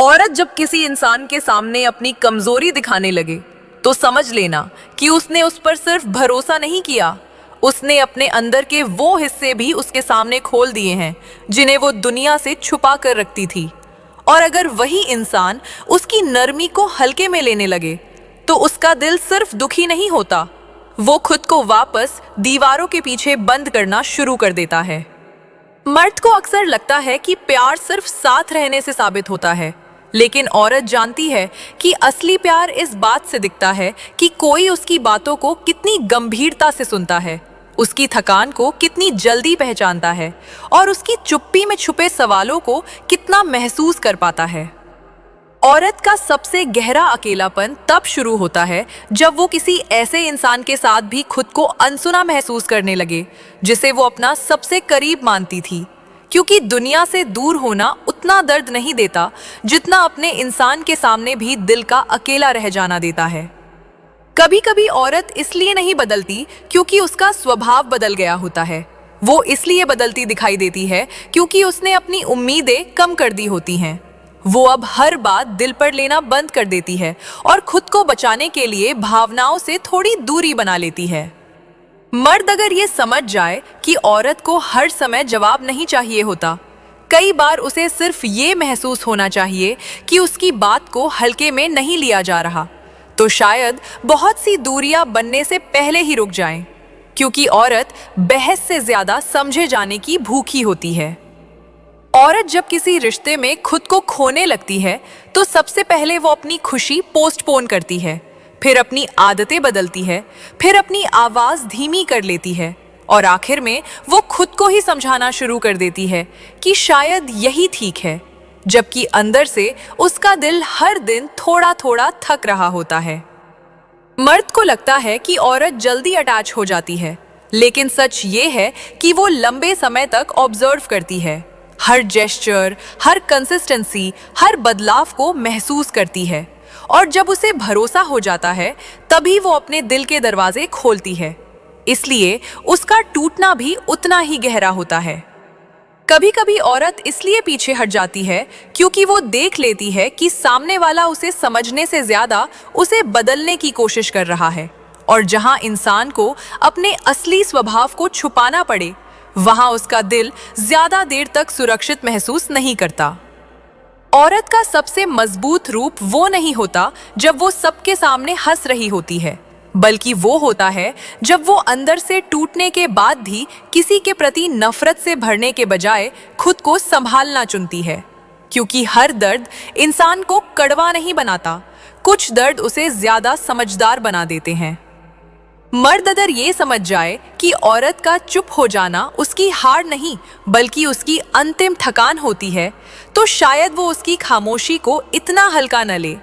औरत जब किसी इंसान के सामने अपनी कमजोरी दिखाने लगे तो समझ लेना कि उसने उस पर सिर्फ भरोसा नहीं किया, उसने अपने अंदर के वो हिस्से भी उसके सामने खोल दिए हैं जिन्हें वो दुनिया से छुपा कर रखती थी। और अगर वही इंसान उसकी नरमी को हल्के में लेने लगे तो उसका दिल सिर्फ दुखी नहीं होता, वो खुद को वापस दीवारों के पीछे बंद करना शुरू कर देता है। मर्द को अक्सर लगता है कि प्यार सिर्फ साथ रहने से साबित होता है, लेकिन औरत जानती है कि असली प्यार इस बात से दिखता है कि कोई उसकी बातों को कितनी गंभीरता से सुनता है, उसकी थकान को कितनी जल्दी पहचानता है और उसकी चुप्पी में छुपे सवालों को कितना महसूस कर पाता है। औरत का सबसे गहरा अकेलापन तब शुरू होता है जब वो किसी ऐसे इंसान के साथ भी खुद को अनसुना महसूस करने लगे जिसे वो अपना सबसे करीब मानती थी, क्योंकि दुनिया से दूर होना उतना दर्द नहीं देता जितना अपने इंसान के सामने भी दिल का अकेला रह जाना देता है। कभी कभी औरत इसलिए नहीं बदलती क्योंकि उसका स्वभाव बदल गया होता है, वो इसलिए बदलती दिखाई देती है क्योंकि उसने अपनी उम्मीदें कम कर दी होती हैं। वो अब हर बात दिल पर लेना बंद कर देती है और खुद को बचाने के लिए भावनाओं से थोड़ी दूरी बना लेती है। मर्द अगर ये समझ जाए कि औरत को हर समय जवाब नहीं चाहिए होता, कई बार उसे सिर्फ ये महसूस होना चाहिए कि उसकी बात को हल्के में नहीं लिया जा रहा, तो शायद बहुत सी दूरियां बनने से पहले ही रुक जाएं, क्योंकि औरत बहस से ज्यादा समझे जाने की भूखी होती है। औरत जब किसी रिश्ते में खुद को खोने लगती है तो सबसे पहले वो अपनी खुशी पोस्टपोन करती है, फिर अपनी आदतें बदलती है, फिर अपनी आवाज धीमी कर लेती है और आखिर में वो खुद को ही समझाना शुरू कर देती है कि शायद यही ठीक है, जबकि अंदर से उसका दिल हर दिन थोड़ा थोड़ा थक रहा होता है। मर्द को लगता है कि औरत जल्दी अटैच हो जाती है, लेकिन सच ये है कि वो लंबे समय तक ऑब्जर्व करती है, हर जेस्चर, हर कंसिस्टेंसी, हर बदलाव को महसूस करती है और जब उसे भरोसा हो जाता है तभी वो अपने दिल के दरवाजे खोलती है। इसलिए उसका टूटना भी उतना ही गहरा होता है। कभी कभी औरत इसलिए पीछे हट जाती है क्योंकि वो देख लेती है कि सामने वाला उसे समझने से ज्यादा उसे बदलने की कोशिश कर रहा है, और जहां इंसान को अपने असली स्वभाव को छुपाना पड़े वहां उसका दिल ज्यादा देर तक सुरक्षित महसूस नहीं करता। औरत का सबसे मजबूत रूप वो नहीं होता जब वो सबके सामने हंस रही होती है, बल्कि वो होता है जब वो अंदर से टूटने के बाद भी किसी के प्रति नफरत से भरने के बजाय खुद को संभालना चुनती है, क्योंकि हर दर्द इंसान को कड़वा नहीं बनाता, कुछ दर्द उसे ज्यादा समझदार बना देते हैं। मर्द अगर ये समझ जाए कि औरत का चुप हो जाना उसकी हार नहीं बल्कि उसकी अंतिम थकान होती है, तो शायद वो उसकी खामोशी को इतना हल्का न ले,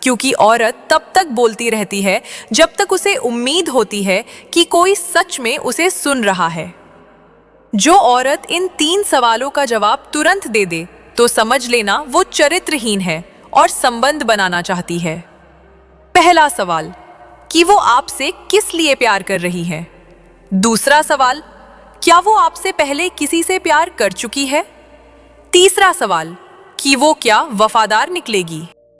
क्योंकि औरत तब तक बोलती रहती है जब तक उसे उम्मीद होती है कि कोई सच में उसे सुन रहा है। जो औरत इन 3 सवालों का जवाब तुरंत दे दे तो समझ लेना वो चरित्रहीन है और संबंध बनाना चाहती है। पहला सवाल कि वो आपसे किस लिए प्यार कर रही है। दूसरा सवाल, क्या वो आपसे पहले किसी से प्यार कर चुकी है। तीसरा सवाल कि वो क्या वफादार निकलेगी।